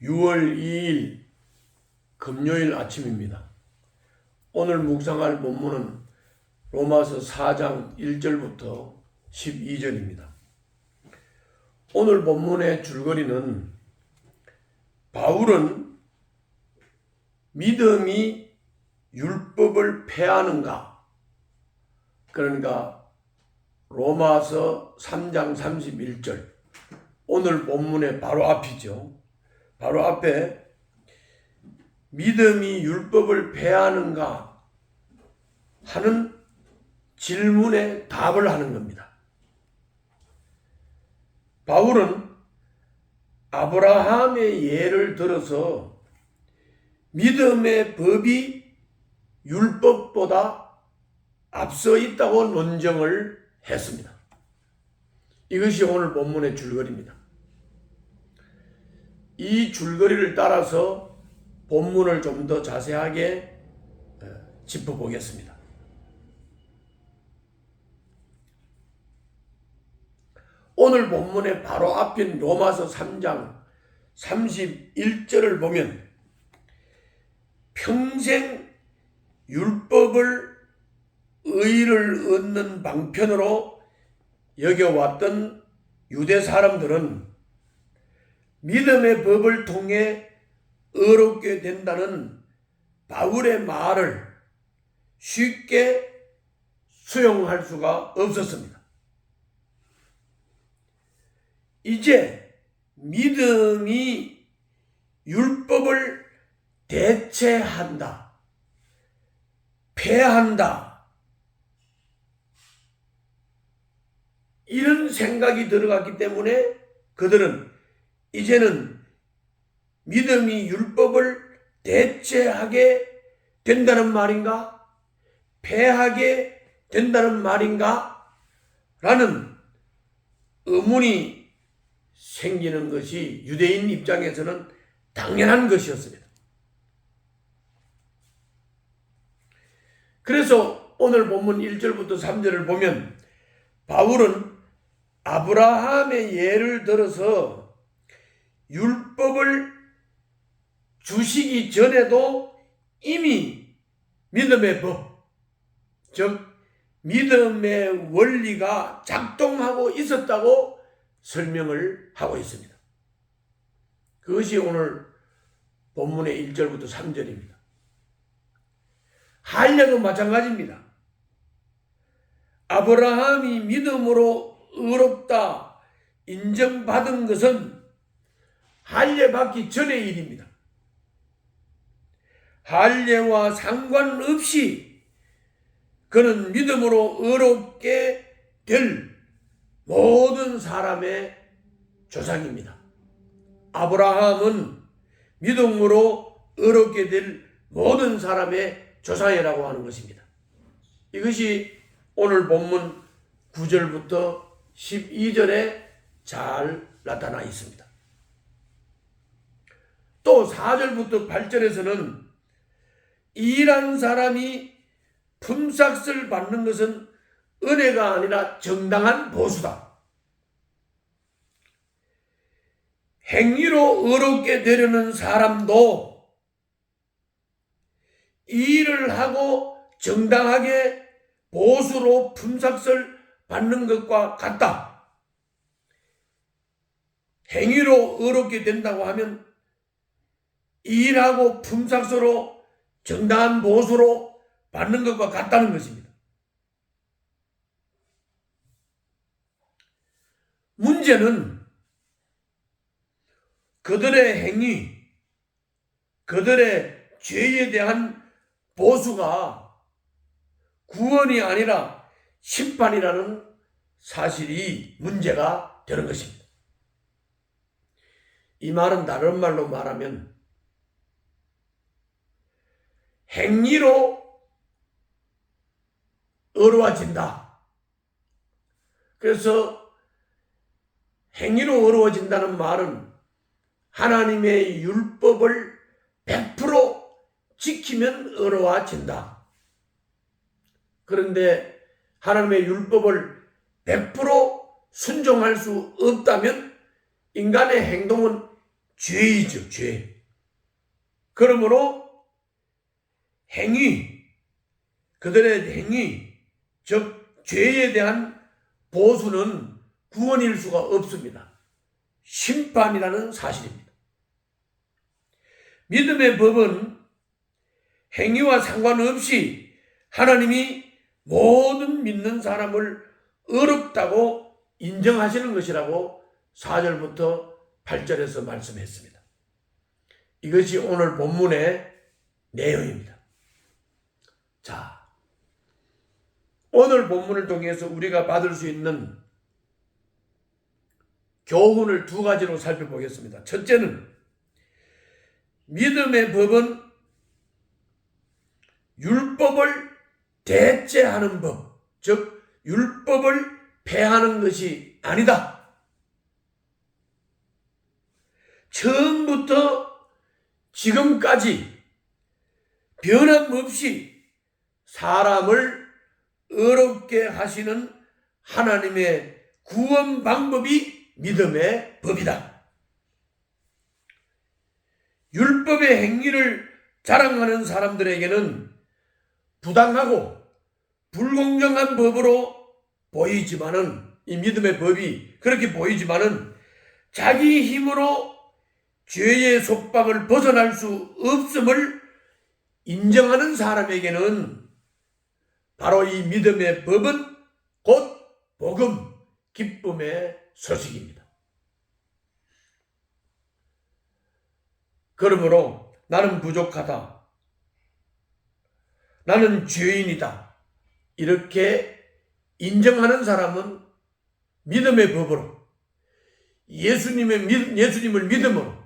6월 2일 금요일 아침입니다. 오늘 묵상할 본문은 로마서 4장 1절부터 12절입니다. 오늘 본문의 줄거리는 바울은 믿음이 율법을 폐하는가? 그러니까 로마서 3장 31절 오늘 본문의 바로 앞이죠. 바로 앞에 믿음이 율법을 폐하는가 하는 질문에 답을 하는 겁니다. 바울은 아브라함의 예를 들어서 믿음의 법이 율법보다 앞서 있다고 논정을 했습니다. 이것이 오늘 본문의 줄거리입니다. 이 줄거리를 따라서 본문을 좀 더 자세하게 짚어보겠습니다. 오늘 본문의 바로 앞인 로마서 3장 31절을 보면 평생 율법을 의를 얻는 방편으로 여겨왔던 유대 사람들은 믿음의 법을 통해 의롭게 된다는 바울의 말을 쉽게 수용할 수가 없었습니다. 이제 믿음이 율법을 대체한다, 폐한다, 이런 생각이 들어갔기 때문에 그들은 이제는 믿음이 율법을 대체하게 된다는 말인가? 폐하게 된다는 말인가? 라는 의문이 생기는 것이 유대인 입장에서는 당연한 것이었습니다. 그래서 오늘 본문 1절부터 3절을 보면 바울은 아브라함의 예를 들어서 율법을 주시기 전에도 이미 믿음의 법, 즉 믿음의 원리가 작동하고 있었다고 설명을 하고 있습니다. 그것이 오늘 본문의 1절부터 3절입니다. 할례도 마찬가지입니다. 아브라함이 믿음으로 의롭다 인정받은 것은 할례 받기 전의 일입니다. 할례와 상관없이 그는 믿음으로 의롭게 될 모든 사람의 조상입니다. 아브라함은 믿음으로 의롭게 될 모든 사람의 조상이라고 하는 것입니다. 이것이 오늘 본문 9절부터 12절에 잘 나타나 있습니다. 또 4절부터 8절에서는 일한 사람이 품삯을 받는 것은 은혜가 아니라 정당한 보수다. 행위로 의롭게 되려는 사람도 일을 하고 정당하게 보수로 품삯을 받는 것과 같다. 행위로 의롭게 된다고 하면 일하고 품삯으로 정당한 보수로 받는 것과 같다는 것입니다. 문제는 그들의 행위, 그들의 죄에 대한 보수가 구원이 아니라 심판이라는 사실이 문제가 되는 것입니다. 이 말은 다른 말로 말하면 행위로 의로워진다. 그래서 행위로 의로워진다는 말은 하나님의 율법을 100% 지키면 의로워진다. 그런데 하나님의 율법을 100% 순종할 수 없다면 인간의 행동은 죄이죠, 죄. 그러므로 행위, 그들의 행위, 즉 죄에 대한 보수는 구원일 수가 없습니다. 심판이라는 사실입니다. 믿음의 법은 행위와 상관없이 하나님이 모든 믿는 사람을 어렵다고 인정하시는 것이라고 4절부터 8절에서 말씀했습니다. 이것이 오늘 본문의 내용입니다. 자, 오늘 본문을 통해서 우리가 받을 수 있는 교훈을 두 가지로 살펴보겠습니다. 첫째는 믿음의 법은 율법을 대체하는 법, 즉 율법을 폐하는 것이 아니다. 처음부터 지금까지 변함없이 사람을 어렵게 하시는 하나님의 구원 방법이 믿음의 법이다. 율법의 행위를 자랑하는 사람들에게는 부당하고 불공정한 법으로 보이지만은, 이 믿음의 법이 그렇게 보이지만은 자기 힘으로 죄의 속박을 벗어날 수 없음을 인정하는 사람에게는 바로 이 믿음의 법은 곧 복음, 기쁨의 소식입니다. 그러므로 나는 부족하다, 나는 죄인이다, 이렇게 인정하는 사람은 믿음의 법으로, 예수님을 믿음으로,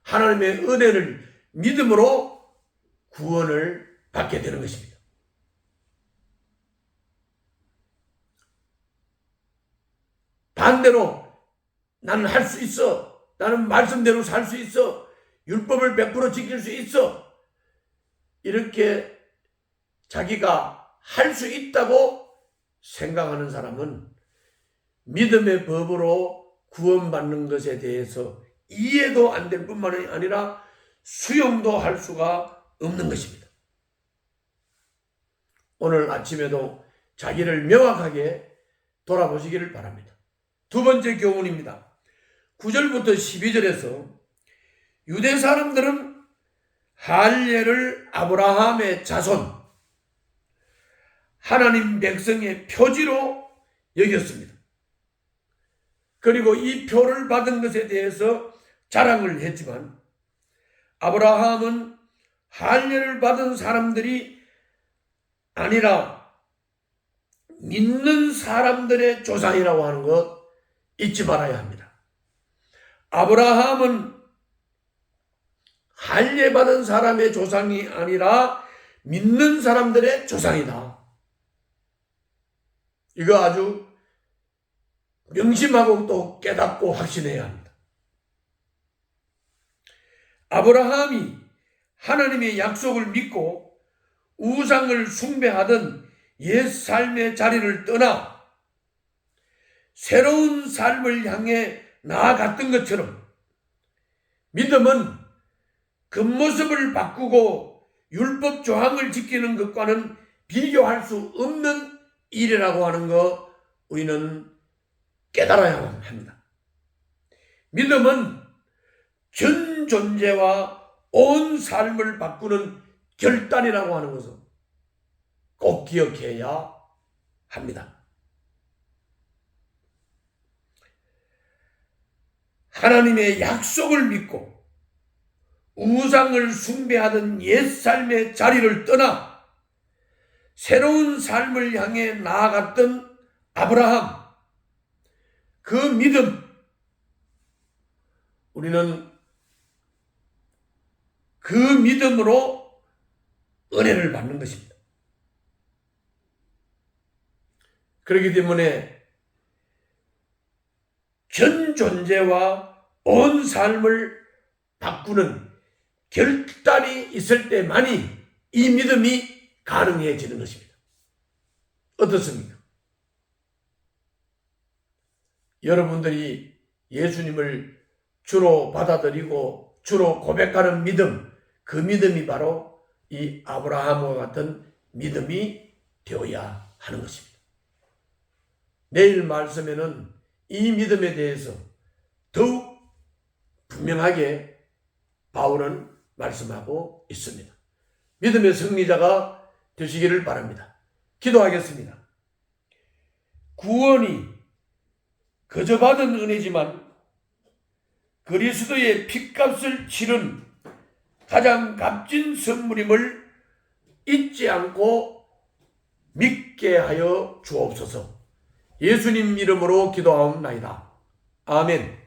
하나님의 은혜를 믿음으로 구원을 받게 되는 것입니다. 반대로 나는 할 수 있어, 나는 말씀대로 살 수 있어, 율법을 100% 지킬 수 있어, 이렇게 자기가 할 수 있다고 생각하는 사람은 믿음의 법으로 구원받는 것에 대해서 이해도 안 될 뿐만이 아니라 수용도 할 수가 없는 것입니다. 오늘 아침에도 자기를 명확하게 돌아보시기를 바랍니다. 두 번째 교훈입니다. 9절부터 12절에서 유대 사람들은 할례를 아브라함의 자손, 하나님 백성의 표지로 여겼습니다. 그리고 이 표를 받은 것에 대해서 자랑을 했지만 아브라함은 할례를 받은 사람들이 아니라 믿는 사람들의 조상이라고 하는 것 잊지 말아야 합니다. 아브라함은 할례 받은 사람의 조상이 아니라 믿는 사람들의 조상이다. 이거 아주 명심하고 또 깨닫고 확신해야 합니다. 아브라함이 하나님의 약속을 믿고 우상을 숭배하던 옛 삶의 자리를 떠나 새로운 삶을 향해 나아갔던 것처럼 믿음은 겉모습을 바꾸고 율법 조항을 지키는 것과는 비교할 수 없는 일이라고 하는 거 우리는 깨달아야 합니다. 믿음은 전 존재와 온 삶을 바꾸는 결단이라고 하는 것을 꼭 기억해야 합니다. 하나님의 약속을 믿고 우상을 숭배하던 옛 삶의 자리를 떠나 새로운 삶을 향해 나아갔던 아브라함, 그 믿음, 우리는 그 믿음으로 은혜를 받는 것입니다. 그렇기 때문에 전 존재와 온 삶을 바꾸는 결단이 있을 때만이 이 믿음이 가능해지는 것입니다. 어떻습니까? 여러분들이 예수님을 주로 받아들이고 주로 고백하는 믿음, 그 믿음이 바로 이 아브라함과 같은 믿음이 되어야 하는 것입니다. 내일 말씀에는 이 믿음에 대해서 더욱 분명하게 바울은 말씀하고 있습니다. 믿음의 승리자가 되시기를 바랍니다. 기도하겠습니다. 구원이 거저 받은 은혜지만 그리스도의 핏값을 치른 가장 값진 선물임을 잊지 않고 믿게 하여 주옵소서. 예수님 이름으로 기도하옵나이다. 아멘.